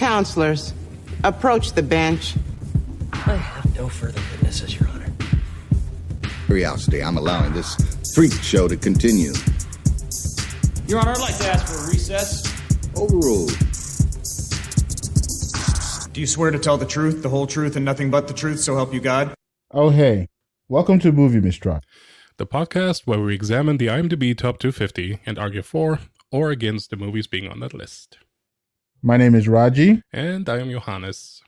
Counselors, approach the bench. I have no further witnesses, Your Honor. Curiosity, I'm allowing this freak show to continue. Your Honor, I'd like to ask for a recess. Overruled. Do you swear to tell the truth, the whole truth, and nothing but the truth, so help you God? Oh, hey. Welcome to Movie Mistrial, the podcast where we examine the IMDb Top 250 and argue for or against the movies being on that list. My name is Raji. And I am Johannes.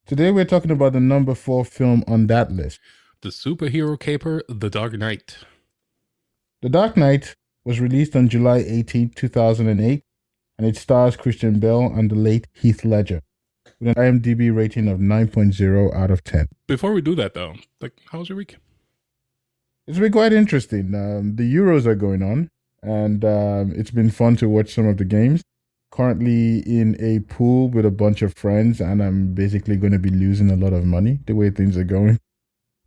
Today we're talking about the number 4 film on that list. The superhero caper, The Dark Knight. The Dark Knight was released on July 18, 2008, and it stars Christian Bale and the late Heath Ledger, with an IMDb rating of 9.0 out of 10. Before we do that, though, how was your week? It's been quite interesting. The Euros are going on, and it's been fun to watch some of the games. Currently in a pool with a bunch of friends, and I'm basically going to be losing a lot of money the way things are going.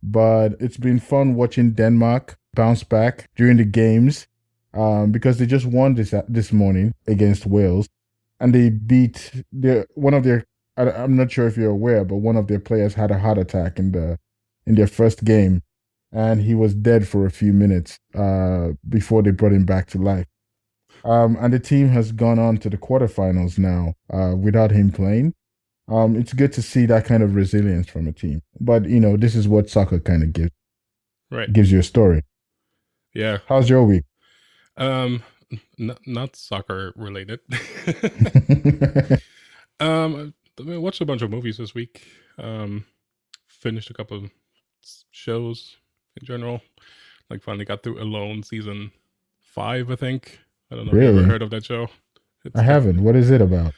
But it's been fun watching Denmark bounce back during the games because they just won this morning against Wales, and they beat one of their. I'm not sure if you're aware, but one of their players had a heart attack in their first game, and he was dead for a few minutes before they brought him back to life. And the team has gone on to the quarterfinals now without him playing. It's good to see that kind of resilience from a team. But, this is what soccer kind of gives. Right. Gives you a story. Yeah. How's your week? Not soccer related. I watched a bunch of movies this week. Finished a couple of shows in general. Finally got through Alone season 5, I think. I don't know if you ever heard of that show. I haven't. What is it about?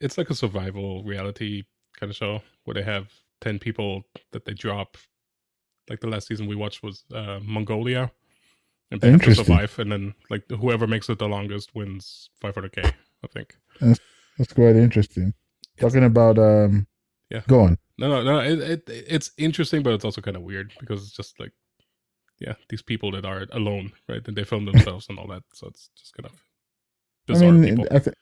It's like a survival reality kind of show where they have 10 people that they drop. Like the last season we watched was Mongolia. And they have to survive. And then whoever makes it the longest wins $500K, I think. That's quite interesting. Talking about yeah. Go on. No. It's interesting, but it's also kind of weird because it's just these people that are alone, right? And they film themselves and all that. So it's just kind of bizarre people.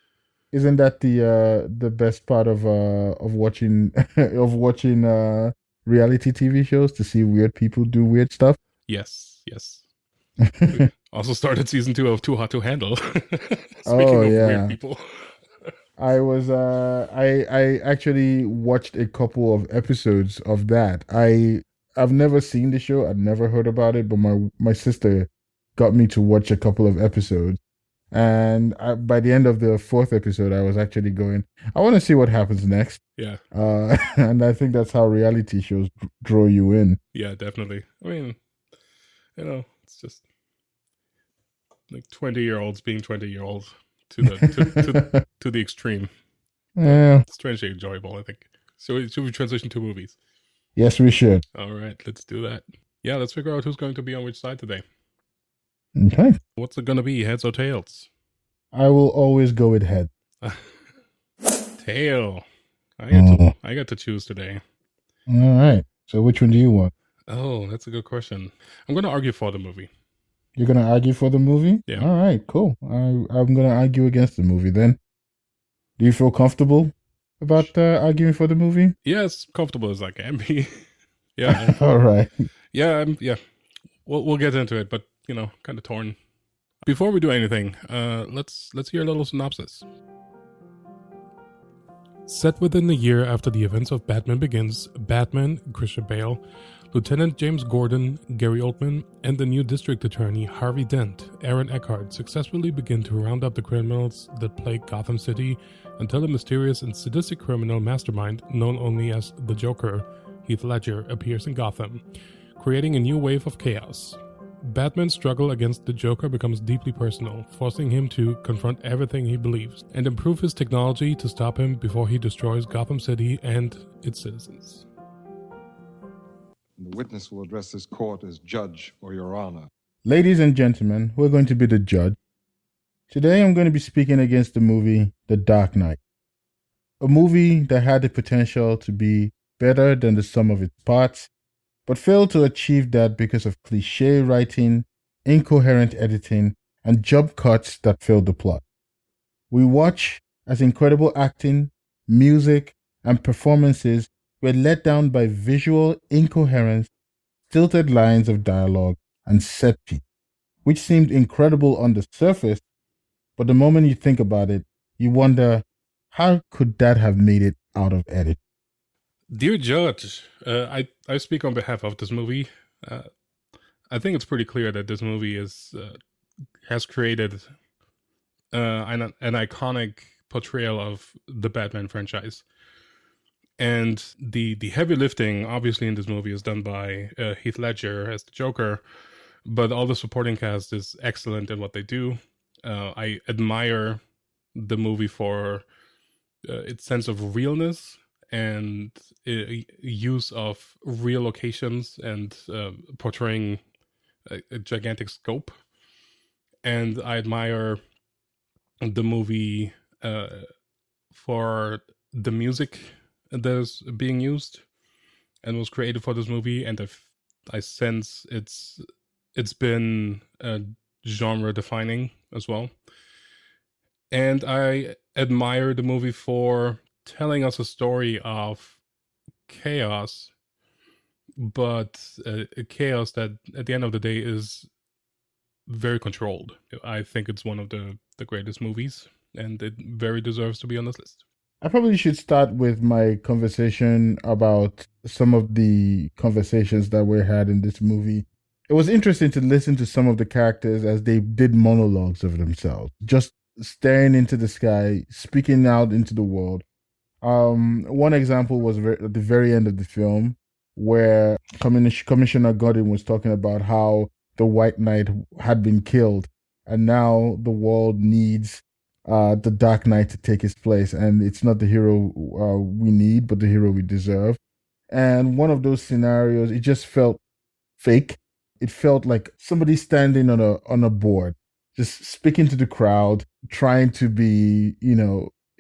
Isn't that the best part of watching reality TV shows, to see weird people do weird stuff? Yes. We also started season 2 of Too Hot to Handle. Speaking of weird people. I actually watched a couple of episodes of that. I've never seen the show. I've never heard about it, but my sister got me to watch a couple of episodes. And by the end of the 4th episode, I was actually going, I want to see what happens next. Yeah. And I think that's how reality shows draw you in. Yeah, definitely. I mean, it's just 20-year-olds being 20-year-olds to the extreme. Yeah. Strangely enjoyable, I think. So should we transition to movies? Yes, we should. All right, let's do that. Yeah, let's figure out who's going to be on which side today. Okay. What's it going to be, heads or tails? I will always go with head. Tail. I got to choose today. All right. So which one do you want? Oh, that's a good question. I'm going to argue for the movie. You're going to argue for the movie? Yeah. All right, cool. I'm going to argue against the movie then. Do you feel comfortable about arguing for the movie? Yeah, as comfortable as I can be. Yeah. All right. Yeah, We'll get into it, but kind of torn. Before we do anything, let's hear a little synopsis. Set within the year after the events of Batman Begins, Batman, Christian Bale, Lieutenant James Gordon, Gary Oldman, and the new District Attorney Harvey Dent, Aaron Eckhart, successfully begin to round up the criminals that plague Gotham City until a mysterious and sadistic criminal mastermind known only as the Joker, Heath Ledger, appears in Gotham, creating a new wave of chaos. Batman's struggle against the Joker becomes deeply personal, forcing him to confront everything he believes and improve his technology to stop him before he destroys Gotham City and its citizens. The witness will address this court as Judge or Your Honor. Ladies and gentlemen, we're going to be the judge. Today I'm going to be speaking against the movie The Dark Knight. A movie that had the potential to be better than the sum of its parts, but failed to achieve that because of cliché writing, incoherent editing, and jump cuts that filled the plot. We watch as incredible acting, music, and performances were let down by visual incoherence, stilted lines of dialogue, and set piece, which seemed incredible on the surface, but the moment you think about it, you wonder how could that have made it out of edit? Dear Judge, I speak on behalf of this movie. I think it's pretty clear that this movie has created an iconic portrayal of the Batman franchise. And the heavy lifting, obviously, in this movie is done by Heath Ledger as the Joker, but all the supporting cast is excellent in what they do. I admire the movie for its sense of realness and use of real locations and portraying a gigantic scope. And I admire the movie for the music that is being used and was created for this movie, and I sense it's been genre defining as well. And I admire the movie for telling us a story of chaos, but a chaos that at the end of the day is very controlled. I think it's one of the greatest movies, and it very deserves to be on this list. I probably should start with my conversation about some of the conversations that were had in this movie. It was interesting to listen to some of the characters as they did monologues of themselves, just staring into the sky, speaking out into the world. One example was at the very end of the film, where Commissioner Gordon was talking about how the White Knight had been killed, and now the world needs the Dark Knight to take his place, and it's not the hero we need, but the hero we deserve. And one of those scenarios, it just felt fake. It felt like somebody standing on a board, just speaking to the crowd, trying to be,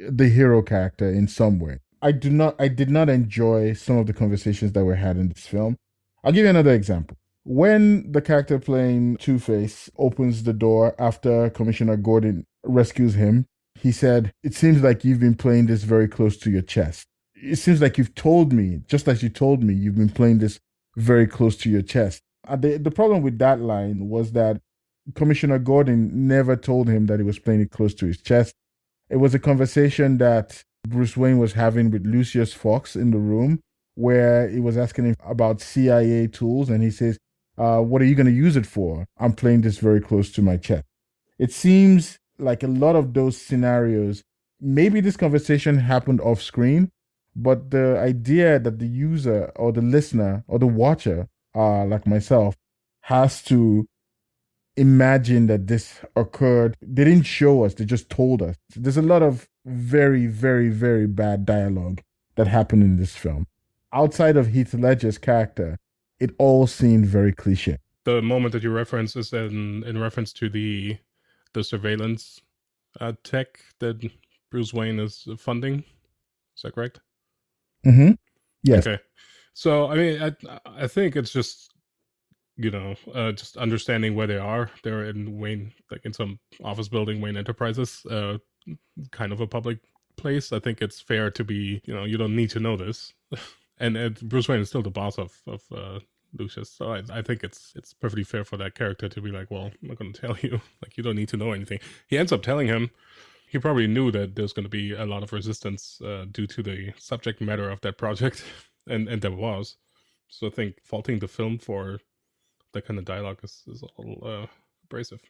the hero character in some way. I did not enjoy some of the conversations that were had in this film. I'll give you another example. When the character playing Two-Face opens the door after Commissioner Gordon rescues him, he said, "It seems like you've been playing this very close to your chest. It seems like you've told me, just as you told me, you've been playing this very close to your chest." The problem with that line was that Commissioner Gordon never told him that he was playing it close to his chest. It was a conversation that Bruce Wayne was having with Lucius Fox in the room, where he was asking him about CIA tools, and he says, "What are you going to use it for? I'm playing this very close to my chest." It seems like a lot of those scenarios, maybe this conversation happened off screen, but the idea that the user or the listener or the watcher, like myself, has to imagine that this occurred. They didn't show us, they just told us. There's a lot of very, very, very bad dialogue that happened in this film. Outside of Heath Ledger's character, it all seemed very cliche. The moment that you reference is in reference to the surveillance tech that Bruce Wayne is funding. Is that correct? Mm-hmm. Yes. Okay. So, I mean, I think it's just, just understanding where they are. They're in Wayne, like in some office building, Wayne Enterprises, kind of a public place. I think it's fair to be, you don't need to know this. and Bruce Wayne is still the boss of Lucius. So I think it's perfectly fair for that character to be like, well, I'm not going to tell you. Like, you don't need to know anything. He ends up telling him. He probably knew that there's going to be a lot of resistance due to the subject matter of that project, and there was. So I think faulting the film for that kind of dialogue is a little abrasive.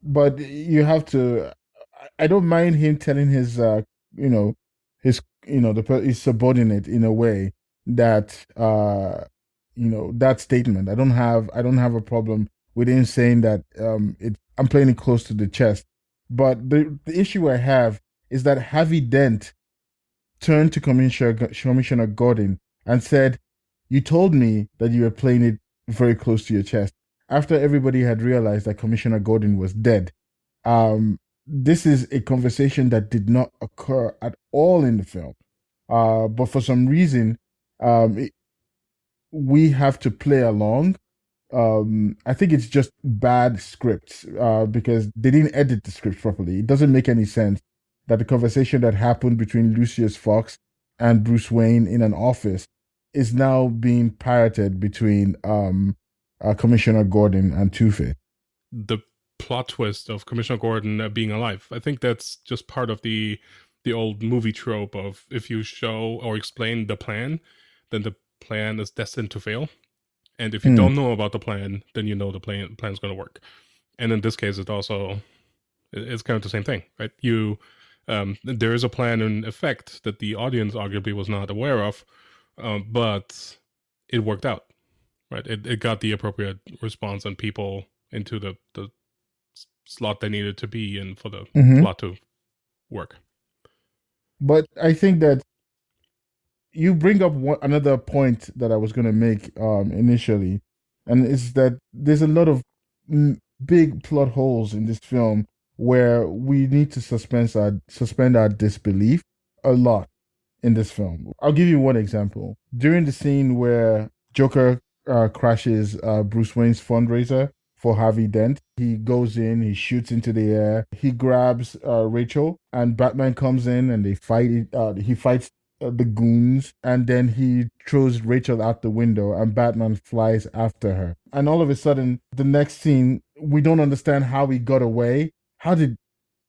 But you have to. I don't mind him telling his, his subordinate in a way that, that statement. I don't have a problem with him saying that. I'm playing it close to the chest. But the issue I have is that Harvey Dent turned to Commissioner Gordon and said, "You told me that you were playing it very close to your chest," after everybody had realized that Commissioner Gordon was dead. This is a conversation that did not occur at all in the film. But for some reason, we have to play along. I think it's just bad scripts because they didn't edit the script properly. It doesn't make any sense that the conversation that happened between Lucius Fox and Bruce Wayne in an office is now being pirated between Commissioner Gordon and Two-Face. The plot twist of Commissioner Gordon being alive. I think that's just part of the old movie trope of if you show or explain the plan, then the plan is destined to fail. And if you don't know about the plan, then you know the plan's going to work. And in this case, it's kind of the same thing, right? There is a plan in effect that the audience arguably was not aware of, but it worked out, right? It got the appropriate response and people into the slot they needed to be in for the plot to work. But I think that you bring up another point that I was going to make initially, and it's that there's a lot of big plot holes in this film where we need to suspend our disbelief a lot in this film. I'll give you one example. During the scene where Joker crashes Bruce Wayne's fundraiser for Harvey Dent, he goes in, he shoots into the air, he grabs Rachel, and Batman comes in and they fight. He fights the goons, and then he throws Rachel out the window and Batman flies after her. And all of a sudden, the next scene, we don't understand how he got away. How did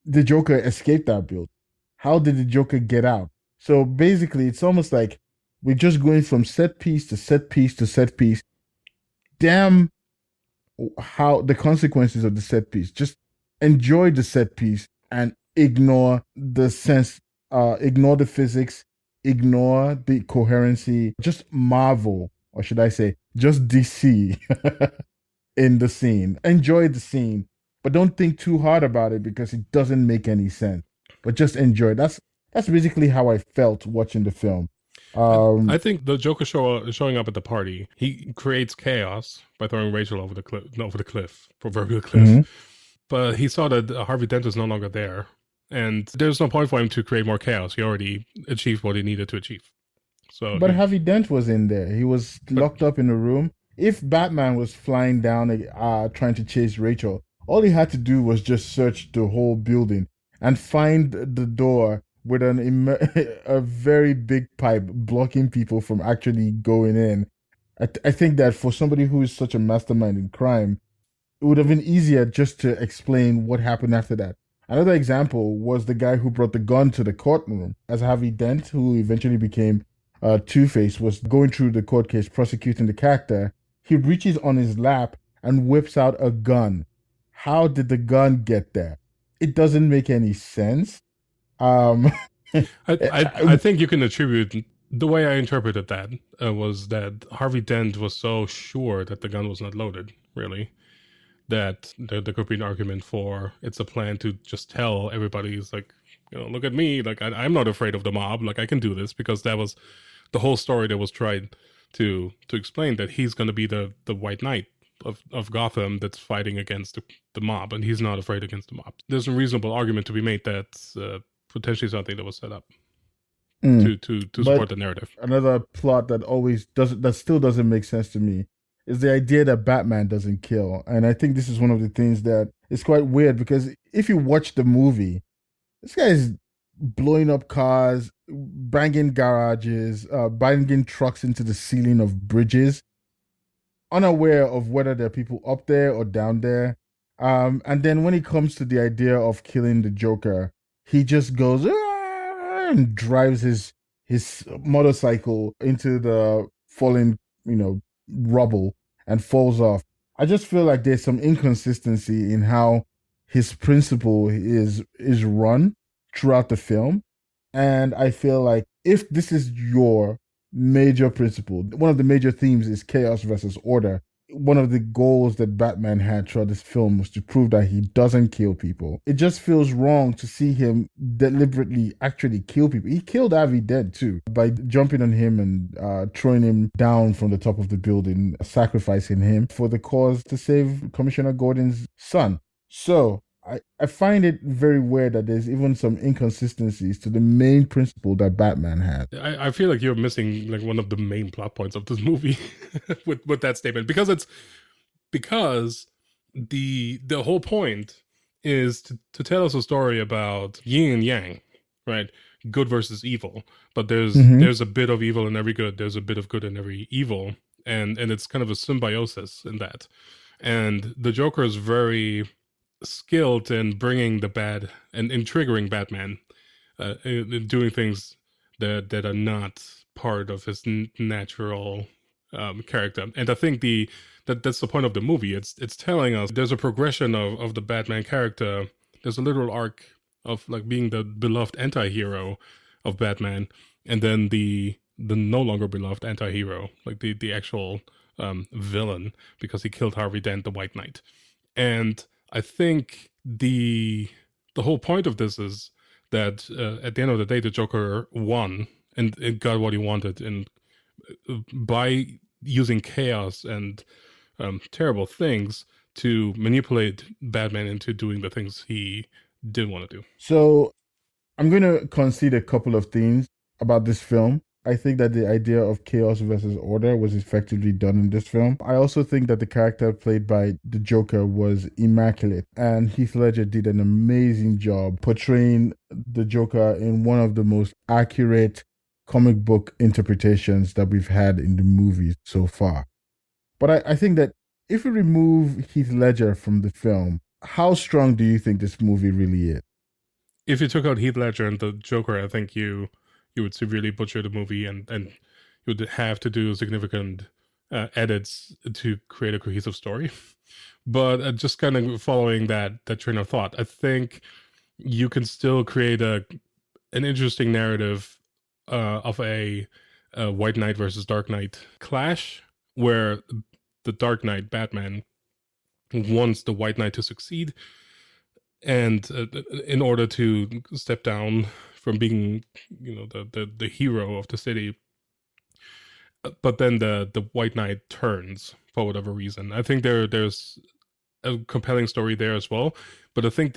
the Joker escape that building? How did the Joker get out? So basically, it's almost like we're just going from set piece to set piece to set piece. Damn how the consequences of the set piece. Just enjoy the set piece and ignore the sense, ignore the physics, ignore the coherency. Just marvel, or should I say, just DC in the scene. Enjoy the scene, but don't think too hard about it because it doesn't make any sense. But just enjoy it. That's basically how I felt watching the film. I think the Joker showing up at the party, he creates chaos by throwing Rachel over the cliff, proverbial cliff. But he saw that Harvey Dent is no longer there, and there's no point for him to create more chaos. He already achieved what he needed to achieve. But Harvey Dent was in there. He was locked up in a room. If Batman was flying down trying to chase Rachel, all he had to do was just search the whole building and find the door with a very big pipe blocking people from actually going in. I think that for somebody who is such a mastermind in crime, it would have been easier just to explain what happened after that. Another example was the guy who brought the gun to the courtroom. As Harvey Dent, who eventually became Two-Face, was going through the court case prosecuting the character, he reaches on his lap and whips out a gun. How did the gun get there? It doesn't make any sense. I think you can attribute the way I interpreted that was that Harvey Dent was so sure that the gun was not loaded, really, that there could be an argument for it's a plan to just tell everybody, it's like, look at me, like I'm not afraid of the mob, like I can do this, because that was the whole story that was tried to explain that he's going to be the White Knight of Gotham that's fighting against the mob, and he's not afraid against the mob. There's a reasonable argument to be made that potentially something that was set up to support the narrative. Another plot that still doesn't make sense to me is the idea that Batman doesn't kill. And I think this is one of the things that is quite weird, because if you watch the movie, this guy is blowing up cars, banging garages, banging trucks into the ceiling of bridges, unaware of whether there are people up there or down there. And then when it comes to the idea of killing the Joker, he just goes and drives his motorcycle into the fallen, rubble and falls off. I just feel like there's some inconsistency in how his principle is run throughout the film. And I feel like if this is your major principle, one of the major themes is chaos versus order. One of the goals that Batman had throughout this film was to prove that he doesn't kill people. It just feels wrong to see him deliberately actually kill people. He killed Harvey Dent too by jumping on him and throwing him down from the top of the building, sacrificing him for the cause to save Commissioner Gordon's son. So I find it very weird that there's even some inconsistencies to the main principle that Batman had. I feel like you're missing like one of the main plot points of this movie with that statement, because the whole point is to tell us a story about yin and yang, right? Good versus evil. But there's a bit of evil in every good. There's a bit of good in every evil, and it's kind of a symbiosis in that. And the Joker is very skilled in bringing the bad and in triggering Batman, in doing things that are not part of his natural character. And I think that's the point of the movie. It's telling us there's a progression of the Batman character. There's a little arc of like being the beloved anti-hero of Batman, and then the no longer beloved anti-hero, like the actual villain, because he killed Harvey Dent, the White Knight. And I think the whole point of this is that at the end of the day, the Joker won and got what he wanted, and by using chaos and terrible things to manipulate Batman into doing the things he didn't want to do. So I'm going to concede a couple of things about this film. I think that the idea of chaos versus order was effectively done in this film. I also think that the character played by the Joker was immaculate, and Heath Ledger did an amazing job portraying the Joker in one of the most accurate comic book interpretations that we've had in the movies so far. But I think that if we remove Heath Ledger from the film, how strong do you think this movie really is? If you took out Heath Ledger and the Joker, I think you would severely butcher the movie, and you would have to do significant edits to create a cohesive story. But just kind of following that train of thought, I think you can still create an interesting narrative of a White Knight versus Dark Knight clash, where the Dark Knight, Batman, wants the White Knight to succeed, and in order to step down from being, the hero of the city. But then the White Knight turns for whatever reason. I think there's a compelling story there as well. But I think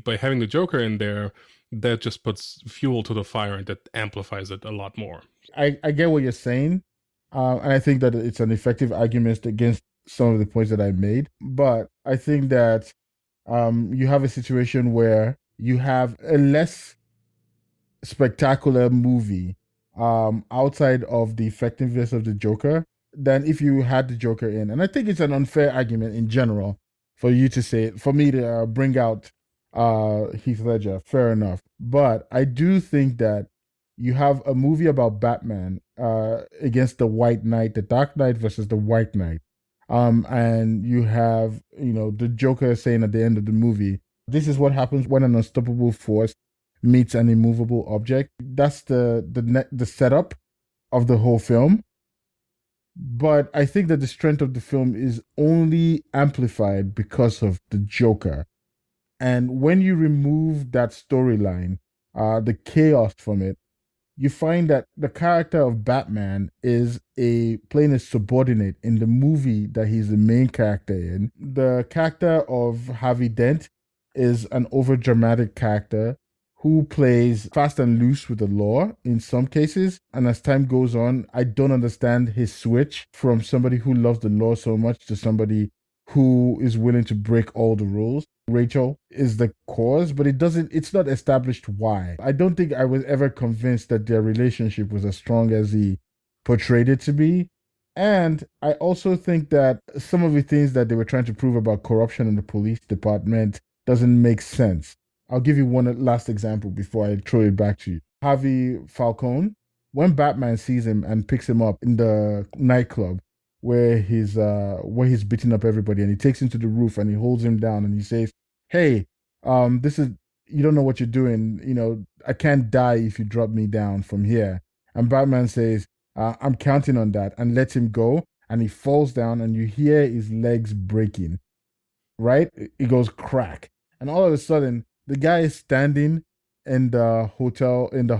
by having the Joker in there, that just puts fuel to the fire and that amplifies it a lot more. I get what you're saying. And I think that it's an effective argument against some of the points that I made. But I think that you have a situation where you have a less spectacular movie outside of the effectiveness of the Joker than if you had the Joker in. And I think it's an unfair argument in general for you to say, for me to bring out Heath Ledger. Fair enough. But I do think that you have a movie about Batman against the White Knight, the Dark Knight versus the White Knight. And you have, the Joker saying at the end of the movie, this is what happens when an unstoppable force meets an immovable object. That's the setup of the whole film. But I think that the strength of the film is only amplified because of the Joker. And when you remove that storyline, the chaos from it, you find that the character of Batman is playing a subordinate in the movie that he's the main character in. The character of Harvey Dent is an overdramatic character who plays fast and loose with the law in some cases. And as time goes on, I don't understand his switch from somebody who loves the law so much to somebody who is willing to break all the rules. Rachel is the cause, but it's not established why. I don't think I was ever convinced that their relationship was as strong as he portrayed it to be. And I also think that some of the things that they were trying to prove about corruption in the police department doesn't make sense. I'll give you one last example before I throw it back to you. Harvey Falcone, when Batman sees him and picks him up in the nightclub where he's beating up everybody, and he takes him to the roof and he holds him down and he says, "Hey, you don't know what you're doing. I can't die if you drop me down from here." And Batman says, "I'm counting on that," and lets him go. And he falls down and you hear his legs breaking, right? It goes crack. And all of a sudden, the guy is standing in the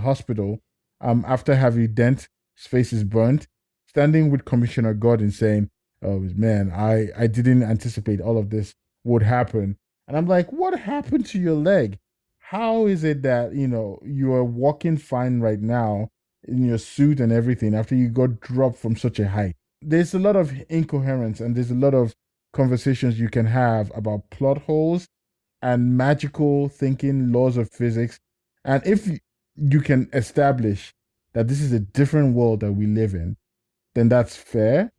hospital, after Harvey Dent's face is burnt, standing with Commissioner Gordon saying, "Oh man, I didn't anticipate all of this would happen." And I'm like, what happened to your leg? How is it that, you are walking fine right now in your suit and everything after you got dropped from such a height? There's a lot of incoherence and there's a lot of conversations you can have about plot holes and magical thinking, laws of physics. And if you can establish that this is a different world that we live in, then that's fair.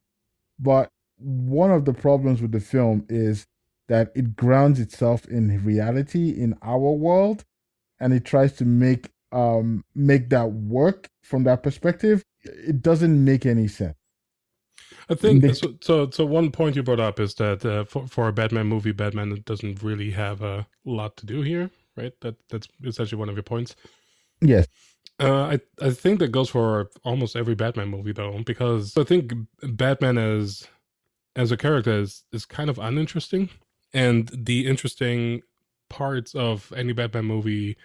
But one of the problems with the film is that it grounds itself in reality in our world, and it tries to make that work from that perspective. It doesn't make any sense. I think so. One point you brought up is that for a Batman movie, Batman doesn't really have a lot to do here, right? That's essentially one of your points. Yes. I think that goes for almost every Batman movie though, because I think Batman as a character is kind of uninteresting, and the interesting parts of any Batman movie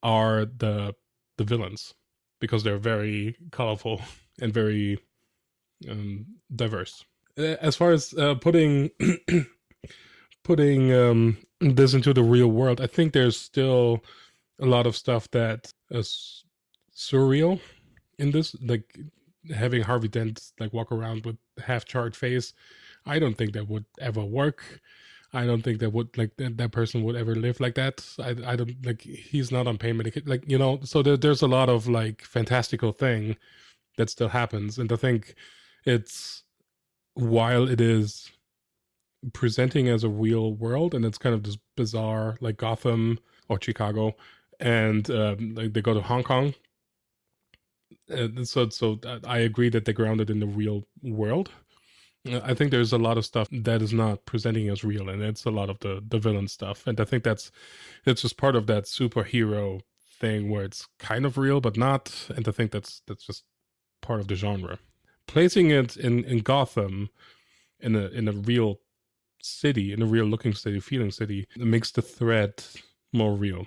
are the villains, because they're very colorful and very diverse. As far as putting this into the real world, I think there's still a lot of stuff that is surreal in this, like having Harvey Dent like walk around with half-charred face. I don't think that would ever work. I don't think that would like that person would ever live like that. I don't like he's not on pain medication, like, you know. So there's a lot of like fantastical thing that still happens, and I think it's, while it is presenting as a real world, and it's kind of this bizarre like Gotham or Chicago, and like they go to Hong Kong. So I agree that they're grounded in the real world. I think there's a lot of stuff that is not presenting as real, and it's a lot of the villain stuff. And I think it's just part of that superhero thing where it's kind of real but not. And I think that's just part of the genre. Placing it in Gotham, in a real city, in a real looking city, feeling city, it makes the threat more real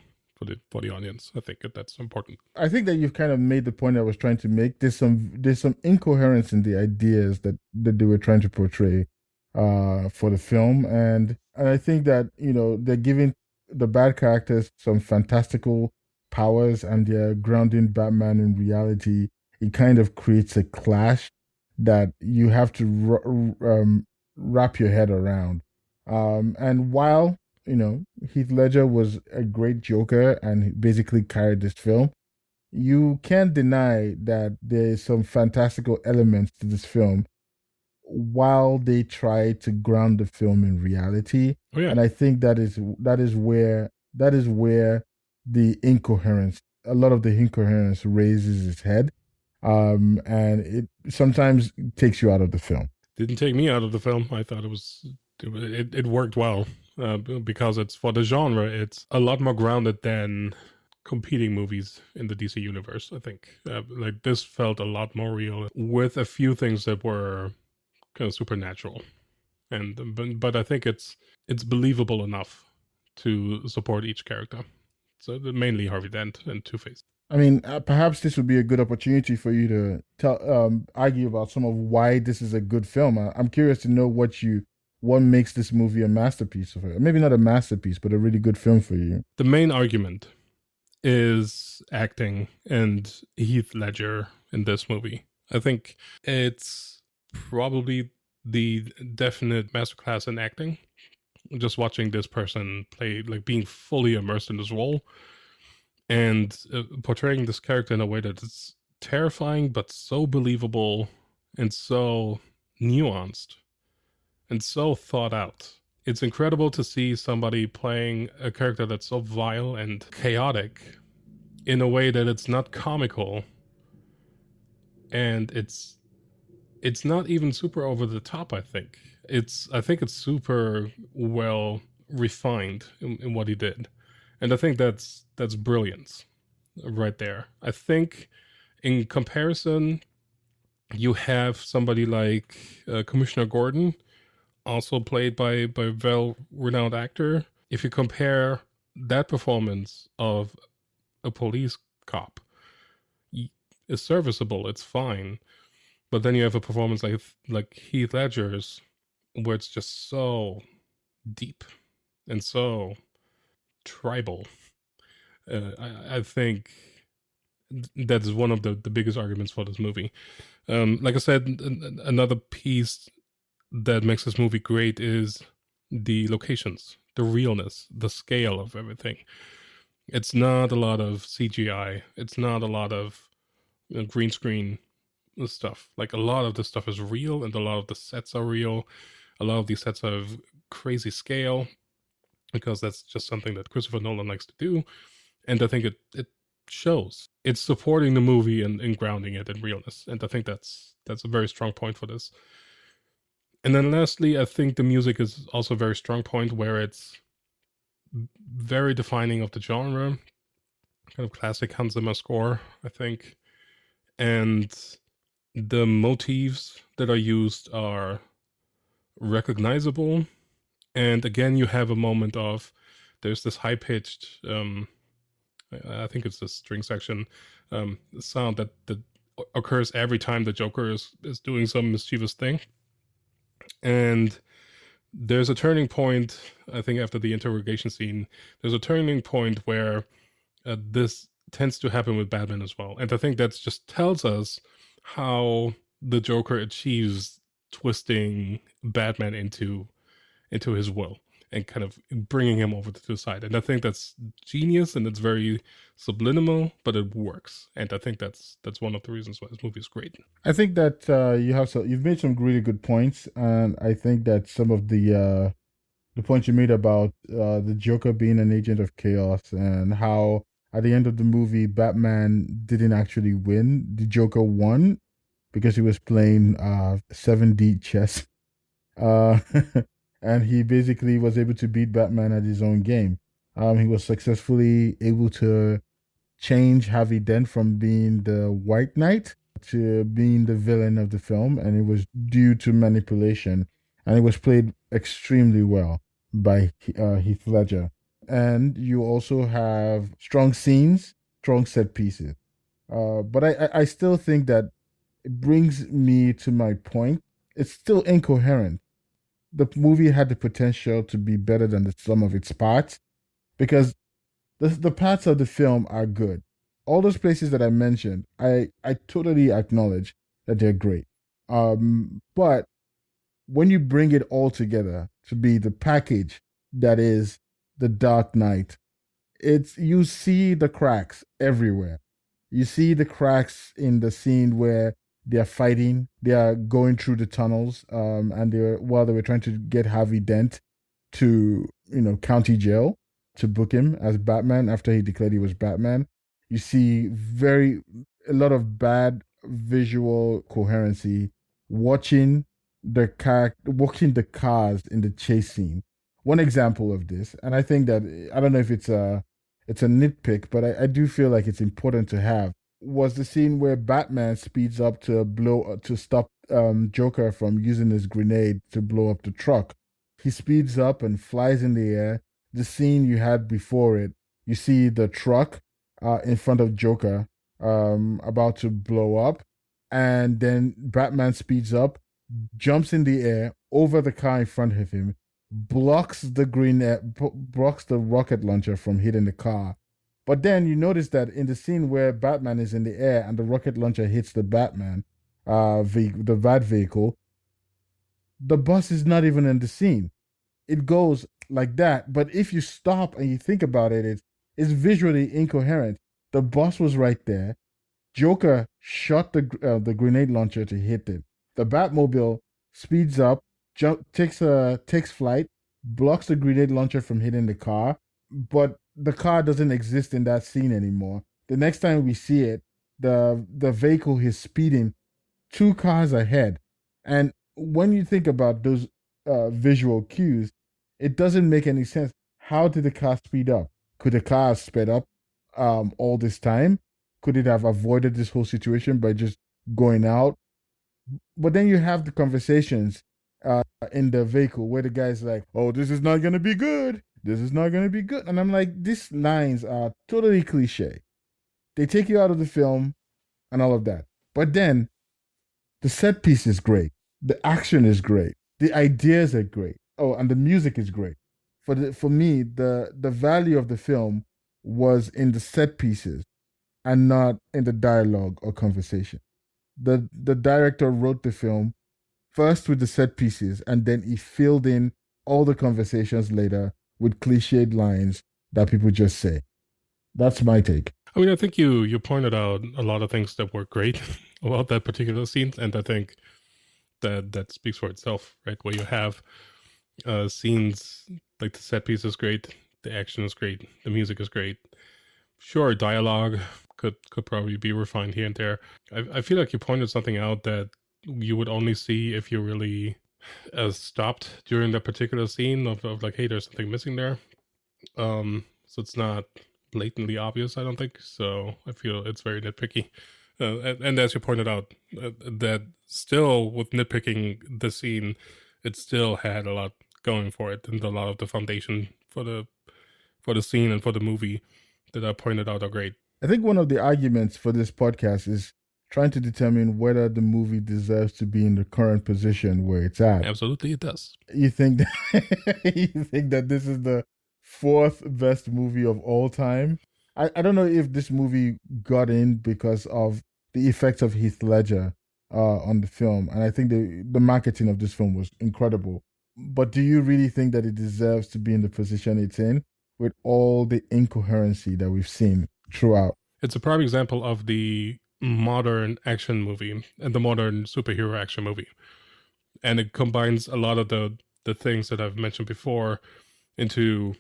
for the audience. I think that's important. I think that you've kind of made the point I was trying to make. There's some incoherence in the ideas that they were trying to portray for the film, and I think that, you know, they're giving the bad characters some fantastical powers, and they're grounding Batman in reality. It kind of creates a clash that you have to wrap your head around. And while, you know, Heath Ledger was a great Joker and basically carried this film, you can't deny that there's some fantastical elements to this film while they try to ground the film in reality. Oh, yeah. And I think that is where the incoherence, a lot of the incoherence raises its head. And it sometimes takes you out of the film. Didn't take me out of the film. I thought it worked well. Because it's, for the genre, it's a lot more grounded than competing movies in the DC universe, I think. Like, this felt a lot more real, with a few things that were kind of supernatural. But I think it's believable enough to support each character. So mainly Harvey Dent and Two-Face. I mean, perhaps this would be a good opportunity for you to argue about some of why this is a good film. I'm curious to know what makes this movie a masterpiece for her. Maybe not a masterpiece, but a really good film for you. The main argument is acting and Heath Ledger in this movie. I think it's probably the definite masterclass in acting. Just watching this person play, like being fully immersed in this role and portraying this character in a way that is terrifying but so believable and so nuanced and so thought out. It's incredible to see somebody playing a character that's so vile and chaotic in a way that it's not comical, and it's not even super over the top. I think it's super well refined in what he did, and I think that's brilliance right there. I think in comparison, you have somebody like Commissioner Gordon, also played by a well-renowned actor. If you compare that performance of a police cop, it's serviceable, it's fine. But then you have a performance like Heath Ledger's, where it's just so deep and so tribal. I think that is one of the biggest arguments for this movie. Like I said, another piece that makes this movie great is the locations. the realness, the scale of everything. It's not a lot of CGI. It's not a lot of green screen stuff. Like, a lot of the stuff is real, and a lot of the sets are real. A lot of these sets have crazy scale, because that's just something that Christopher Nolan likes to do. And I think it shows. It's supporting the movie and grounding it in realness. And I think that's a very strong point for this. And then lastly, I think the music is also a very strong point, where it's very defining of the genre. Kind of classic Hans Zimmer score, I think. And the motifs that are used are recognizable. And again, you have a moment of, there's this high-pitched, I think it's the string section, sound that occurs every time the Joker is doing some mischievous thing. And there's a turning point, I think after the interrogation scene, there's a turning point where this tends to happen with Batman as well. And I think that just tells us how the Joker achieves twisting Batman into his will and kind of bringing him over to the side. And I think that's genius, and it's very subliminal, but it works. And I think that's one of the reasons why this movie is great. I think that you've made some really good points, and I think that some of the points you made about the Joker being an agent of chaos, and how at the end of the movie Batman didn't actually win. The Joker won because he was playing 7D chess. And he basically was able to beat Batman at his own game. He was successfully able to change Harvey Dent from being the White Knight to being the villain of the film, and it was due to manipulation. And it was played extremely well by Heath Ledger. And you also have strong scenes, strong set pieces. But I still think that it brings me to my point. It's still incoherent. The movie had the potential to be better than the sum of its parts, because the parts of the film are good. All those places that I mentioned, I totally acknowledge that they're great. But when you bring it all together to be the package that is The Dark Knight, you see the cracks everywhere. You see the cracks in the scene where they are fighting, they are going through the tunnels, and while they were trying to get Harvey Dent to, county jail to book him as Batman after he declared he was Batman. You see a lot of bad visual coherency watching the cars in the chase scene. One example of this, and I think that, I don't know if it's a nitpick, but I do feel like it's important to have, was the scene where Batman speeds up to stop Joker from using his grenade to blow up the truck. He speeds up and flies in the air. The scene you had before it, you see the truck in front of Joker about to blow up, and then Batman speeds up, jumps in the air over the car in front of him, blocks the rocket launcher from hitting the car. But then you notice that in the scene where Batman is in the air and the rocket launcher hits the Batman, the Bat vehicle, the bus is not even in the scene. It goes like that. But if you stop and you think about it, it's visually incoherent. The bus was right there. Joker shot the grenade launcher to hit it. The Batmobile speeds up, takes flight, blocks the grenade launcher from hitting the car, but the car doesn't exist in that scene anymore. The next time we see it, the vehicle is speeding 2 cars ahead. And when you think about those visual cues, it doesn't make any sense. How did the car speed up? Could the car have sped up all this time? Could it have avoided this whole situation by just going out? But then you have the conversations in the vehicle where the guy's like, "Oh, this is not going to be good. This is not going to be good." And I'm like, these lines are totally cliche. They take you out of the film and all of that. But then the set piece is great. The action is great. The ideas are great. Oh, and the music is great. For me, the value of the film was in the set pieces and not in the dialogue or conversation. The director wrote the film first with the set pieces, and then he filled in all the conversations later with cliched lines that people just say. That's my take. I mean, I think you pointed out a lot of things that were great about that particular scene, and I think that speaks for itself, right? Where you have scenes like the set piece is great, the action is great, the music is great. Sure, dialogue could probably be refined here and there. I feel like you pointed something out that you would only see if you really stopped during that particular scene of like, hey, there's something missing there. So it's not blatantly obvious, I don't think. So I feel it's very nitpicky. And as you pointed out, that still with nitpicking the scene, it still had a lot going for it, and a lot of the foundation for the scene and for the movie that I pointed out are great. I think one of the arguments for this podcast is trying to determine whether the movie deserves to be in the current position where it's at. Absolutely, it does. You think that this is the fourth best movie of all time? I don't know if this movie got in because of the effects of Heath Ledger on the film, and I think the marketing of this film was incredible. But do you really think that it deserves to be in the position it's in with all the incoherency that we've seen throughout? It's a prime example of the modern action movie and the modern superhero action movie. And it combines a lot of the things that I've mentioned before into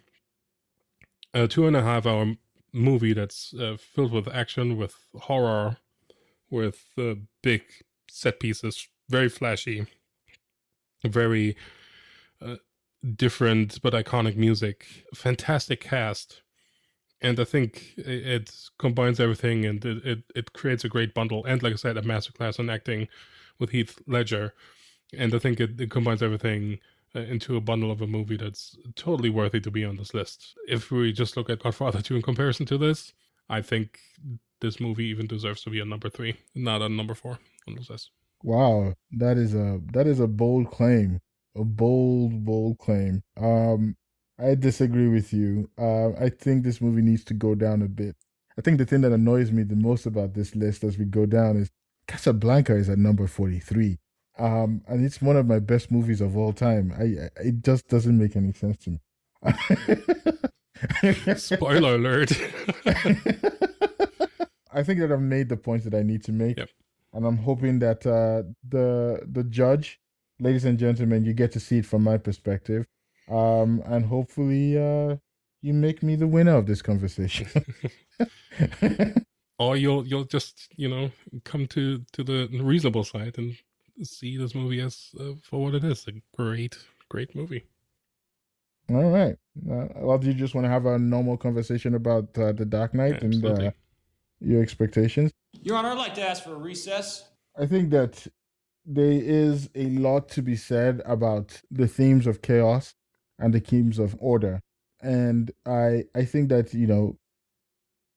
a 2.5 hour movie that's filled with action, with horror, with big set pieces, very flashy, very different but iconic music, fantastic cast. And I think it combines everything, and it creates a great bundle. And like I said, a masterclass in acting with Heath Ledger. And I think it combines everything into a bundle of a movie that's totally worthy to be on this list. If we just look at Godfather 2 in comparison to this, I think this movie even deserves to be a number 3, not a number 4 on this list. Wow, that is a bold claim. A bold claim. I disagree with you. I think this movie needs to go down a bit. I think the thing that annoys me the most about this list as we go down is Casablanca is at number 43. And it's one of my best movies of all time. It just doesn't make any sense to me. Spoiler alert. I think that I've made the points that I need to make. Yep. And I'm hoping that the judge, ladies and gentlemen, you get to see it from my perspective. And hopefully you make me the winner of this conversation. Or you'll just, come to the reasonable side and see this movie as for what it is, a great movie. All right. Well, do you just want to have a normal conversation about The Dark Knight and your expectations? Your Honor, I'd like to ask for a recess. I think that there is a lot to be said about the themes of chaos and the themes of order. And I think that,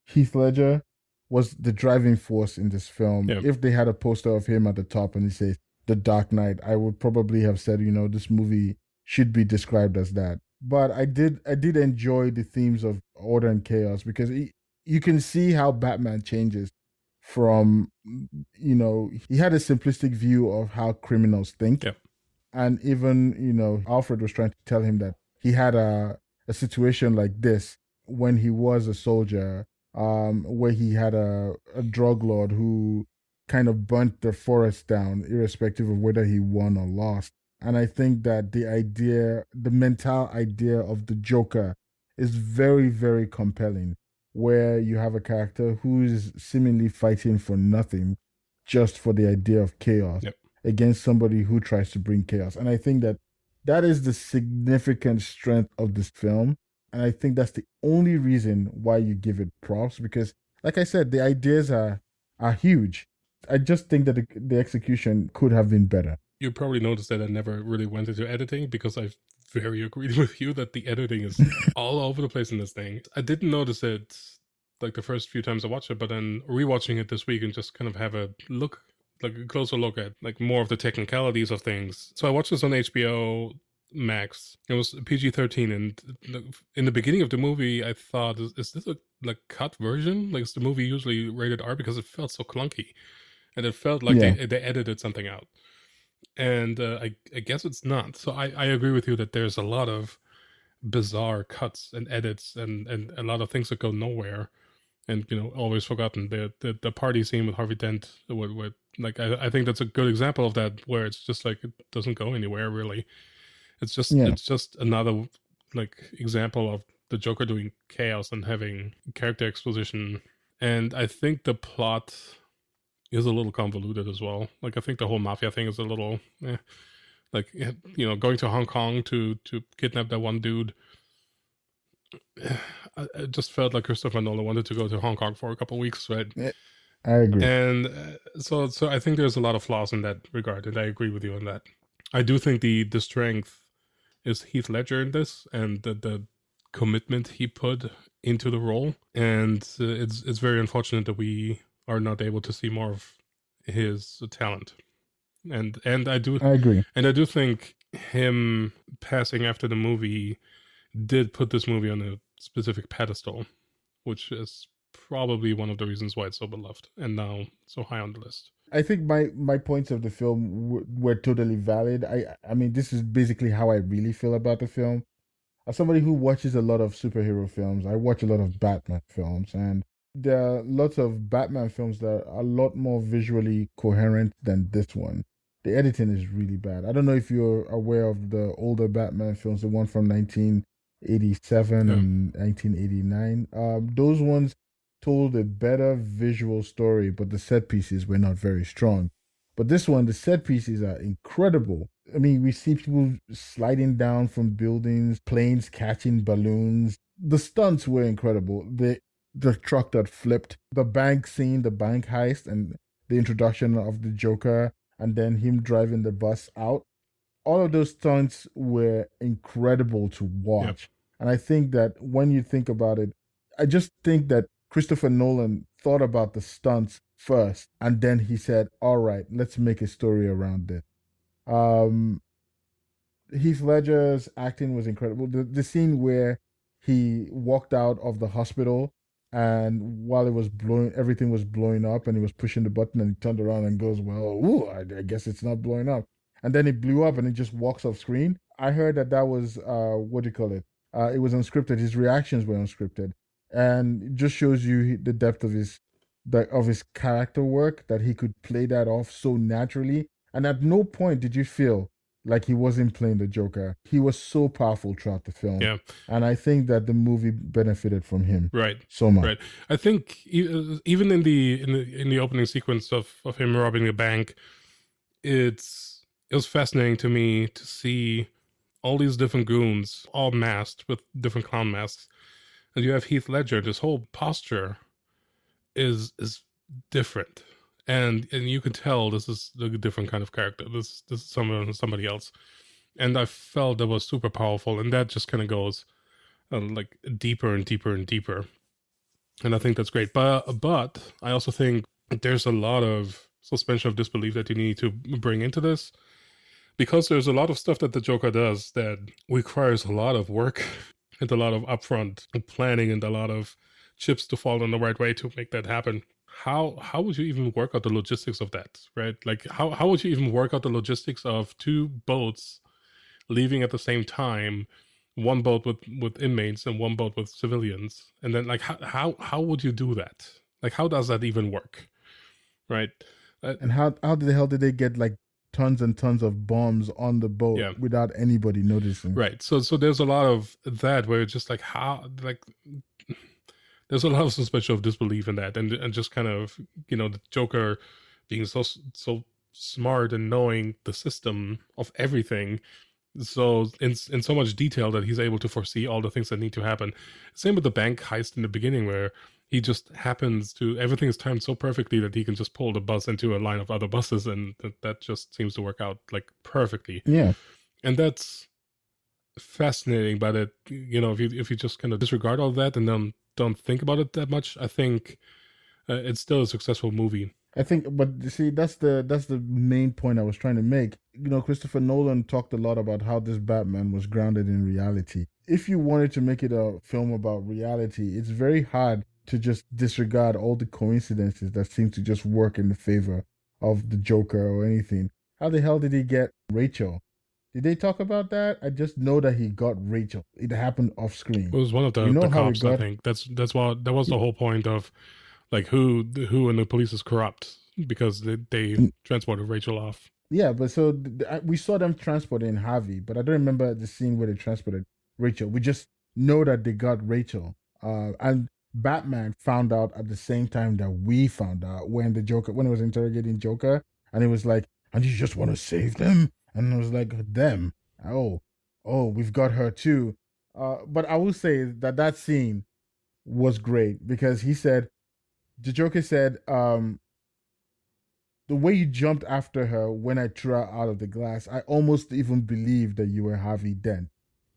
Heath Ledger was the driving force in this film. Yep. If they had a poster of him at the top and he says The Dark Knight, I would probably have said, this movie should be described as that. But I did enjoy the themes of order and chaos because you can see how Batman changes from, he had a simplistic view of how criminals think. Yep. And even, Alfred was trying to tell him that he had a situation like this when he was a soldier, where he had a drug lord who kind of burnt the forest down, irrespective of whether he won or lost. And I think that the mental idea of the Joker is very, very compelling, where you have a character who is seemingly fighting for nothing, just for the idea of chaos. Yep. Against somebody who tries to bring chaos. And I think that is the significant strength of this film. And I think that's the only reason why you give it props, because, like I said, the ideas are huge. I just think that the execution could have been better. You probably noticed that I never really went into editing because I very agreed with you that the editing is all over the place in this thing. I didn't notice it like the first few times I watched it, but then rewatching it this week and just kind of have a closer look at like more of the technicalities of things. So I watched this on HBO Max. It was PG-13, and in the beginning of the movie, I thought, is this a cut version? Like, is the movie usually rated R? Because it felt so clunky, and it felt like they edited something out. And I guess it's not. So I agree with you that there's a lot of bizarre cuts and edits and a lot of things that go nowhere. And always forgotten the party scene with Harvey Dent. With like I think that's a good example of that, where it's just like it doesn't go anywhere really. It's just another like example of the Joker doing chaos and having character exposition. And I think the plot is a little convoluted as well. Like I think the whole mafia thing is a little like going to Hong Kong to kidnap that one dude. I just felt like Christopher Nolan wanted to go to Hong Kong for a couple of weeks, right? I agree. And so I think there's a lot of flaws in that regard, and I agree with you on that. I do think the strength is Heath Ledger in this, and the commitment he put into the role. And it's very unfortunate that we are not able to see more of his talent. And I agree. And I do think him passing after the movie did put this movie on a specific pedestal, which is probably one of the reasons why it's so beloved and now so high on the list. I think my points of the film were totally valid. I mean, this is basically how I really feel about the film. As somebody who watches a lot of superhero films, I watch a lot of Batman films, and there are lots of Batman films that are a lot more visually coherent than this one. The editing is really bad. I don't know if you're aware of the older Batman films, the one from 1987 and 1989. Those ones told a better visual story, but the set pieces were not very strong. But this one, the set pieces are incredible. I mean, we see people sliding down from buildings, planes catching balloons. The stunts were incredible. The truck that flipped, the bank scene, the bank heist, and the introduction of the Joker, and then him driving the bus out. All of those stunts were incredible to watch. Yep. And I think that when you think about it, I just think that Christopher Nolan thought about the stunts first, and then he said, all right, let's make a story around it. Heath Ledger's acting was incredible. The scene where he walked out of the hospital, and while it was blowing, everything was blowing up, and he was pushing the button, and he turned around and goes, well, ooh, I guess it's not blowing up. And then it blew up, and he just walks off screen. I heard that was, what do you call it? It was unscripted. His reactions were unscripted. And it just shows you the depth of his character work, that he could play that off so naturally. And at no point did you feel like he wasn't playing the Joker. He was so powerful throughout the film. Yeah. And I think that the movie benefited from him. Right. So much. Right. I think even in the opening sequence of him robbing the bank, it was fascinating to me to see all these different goons all masked with different clown masks. And you have Heath Ledger. This whole posture is different. And you can tell this is a different kind of character. This is somebody else, and I felt that was super powerful. And that just kind of goes like deeper and deeper and deeper. And I think that's great. But I also think there's a lot of suspension of disbelief that you need to bring into this, because there's a lot of stuff that the Joker does that requires a lot of work and a lot of upfront planning and a lot of chips to fall in the right way to make that happen. How would you even work out the logistics of that, right? Like how would you even work out the logistics of two boats leaving at the same time, one boat with inmates and one boat with civilians, and then like how would you do that? Like how does that even work, right? And how the hell did they get like tons and tons of bombs on the boat without anybody noticing? Right. So there's a lot of that where it's just like there's a lot of suspension of disbelief in that, and just kind of, the Joker being so smart and knowing the system of everything, so in so much detail that he's able to foresee all the things that need to happen. Same with the bank heist in the beginning, where he just happens to, everything is timed so perfectly that he can just pull the bus into a line of other buses, and that just seems to work out like perfectly. Yeah, and that's fascinating. But if you just kind of disregard all that and then don't think about it that much, I think it's still a successful movie. I think, but see, that's the main point I was trying to make. Christopher Nolan talked a lot about how this Batman was grounded in reality. If you wanted to make it a film about reality, it's very hard to just disregard all the coincidences that seem to just work in the favor of the Joker or anything. How the hell did he get Rachel? Did they talk about that? I just know that he got Rachel. It happened off screen. It was one of We know the how he cops, I got. think. That was the whole point of like who in the police is corrupt because they transported Rachel off. Yeah, but so we saw them transporting Harvey, but I don't remember the scene where they transported Rachel. We just know that they got Rachel. And Batman found out at the same time that we found out when he was interrogating Joker, and he was like, "And you just want to save them?" And I was like, "Them? Oh, we've got her too." But I will say that scene was great because the Joker said, the way you jumped after her when I threw her out of the glass, I almost even believed that you were Harvey Dent.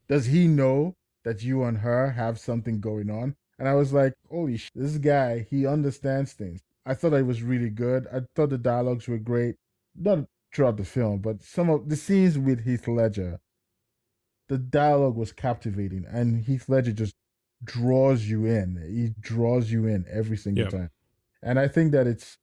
Does he know that you and her have something going on? And I was like, holy shit, this guy, he understands things. I thought it was really good. I thought the dialogues were great. Not throughout the film, but some of the scenes with Heath Ledger, the dialogue was captivating. And Heath Ledger just draws you in. He draws you in every single time. And I think that it's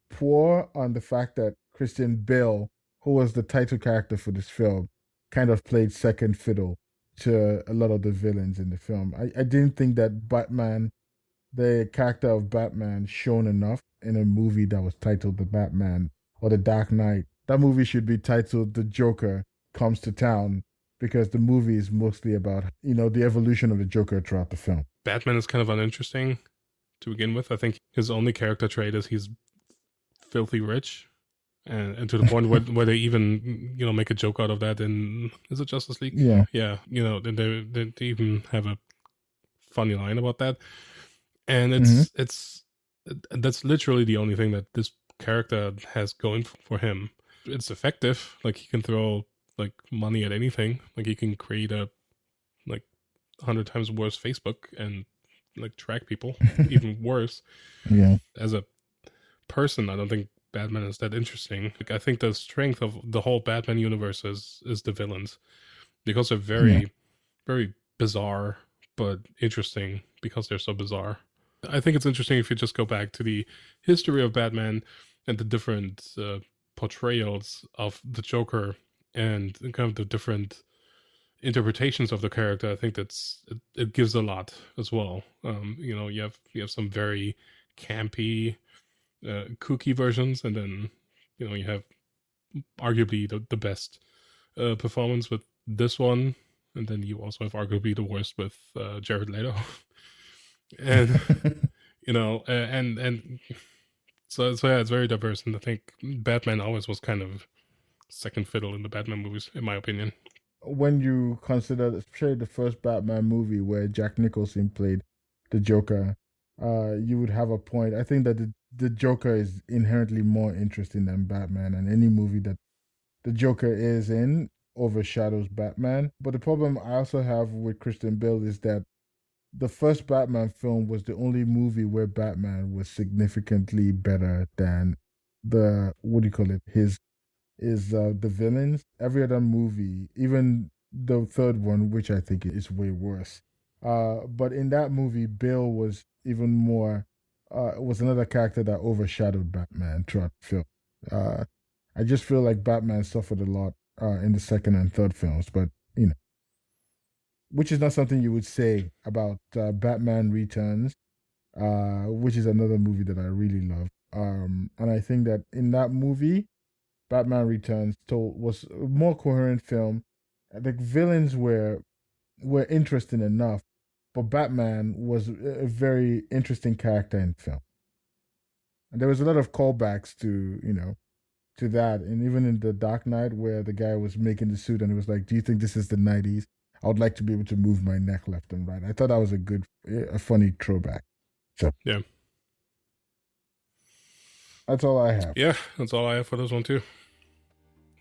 poor on the fact that Christian Bale, who was the title character for this film, kind of played second fiddle to a lot of the villains in the film. I didn't think that Batman, the character of Batman, shown enough in a movie that was titled The Batman or The Dark Knight. That movie should be titled The Joker Comes to Town, because the movie is mostly about, the evolution of the Joker throughout the film. Batman is kind of uninteresting to begin with. I think his only character trait is he's filthy rich, and to the point where they even make a joke out of that in, is it Justice League? Yeah. They even have a funny line about that, and that's literally the only thing that this character has going for him. It's effective. Like, he can throw like money at anything. Like, he can create a 100 times worse Facebook and like track people even worse. Yeah. As a person, I don't think Batman is that interesting. Like, I think the strength of the whole Batman universe is the villains, because they're very very bizarre but interesting because they're so bizarre. I think it's interesting if you just go back to the history of Batman and the different portrayals of the Joker and kind of the different interpretations of the character. I think it gives a lot as well. You have some very campy, kooky versions, and then you have arguably the best performance with this one, and then you also have arguably the worst with Jared Leto, and so yeah, it's very diverse, and I think Batman always was kind of second fiddle in the Batman movies, in my opinion. When you consider, especially the first Batman movie where Jack Nicholson played the Joker, you would have a point. I think that the Joker is inherently more interesting than Batman, and any movie that the Joker is in overshadows Batman. But the problem I also have with Christian Bale is that the first Batman film was the only movie where Batman was significantly better than the, the villains. Every other movie, even the third one, which I think is way worse. But in that movie, Bale was even more, was another character that overshadowed Batman throughout the film. I just feel like Batman suffered a lot in the second and third films, but which is not something you would say about Batman Returns, which is another movie that I really love. And I think that in that movie, Batman Returns was a more coherent film. The villains were interesting enough, but Batman was a very interesting character in film. And there was a lot of callbacks to that. And even in The Dark Knight, where the guy was making the suit and it was like, do you think this is the 90s? I would like to be able to move my neck left and right. I thought that was a funny throwback. So yeah. That's all I have. Yeah, that's all I have for this one too.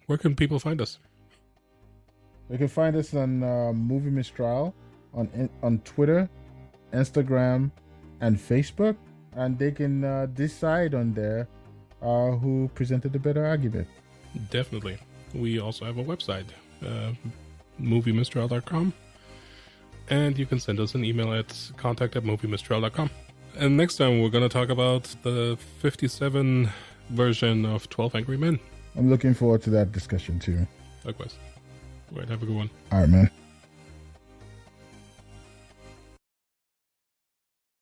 Where can people find us? They can find us on Movie Mistrial on Twitter, Instagram, and Facebook. And they can decide on there who presented the better argument. Definitely. We also have a website, moviemistrial.com, and you can send us an email at contact@moviemistrial.com. And next time we're going to talk about the 57 version of 12 Angry Men. I'm looking forward to that discussion too. Likewise. All right, have a good one. All right, man.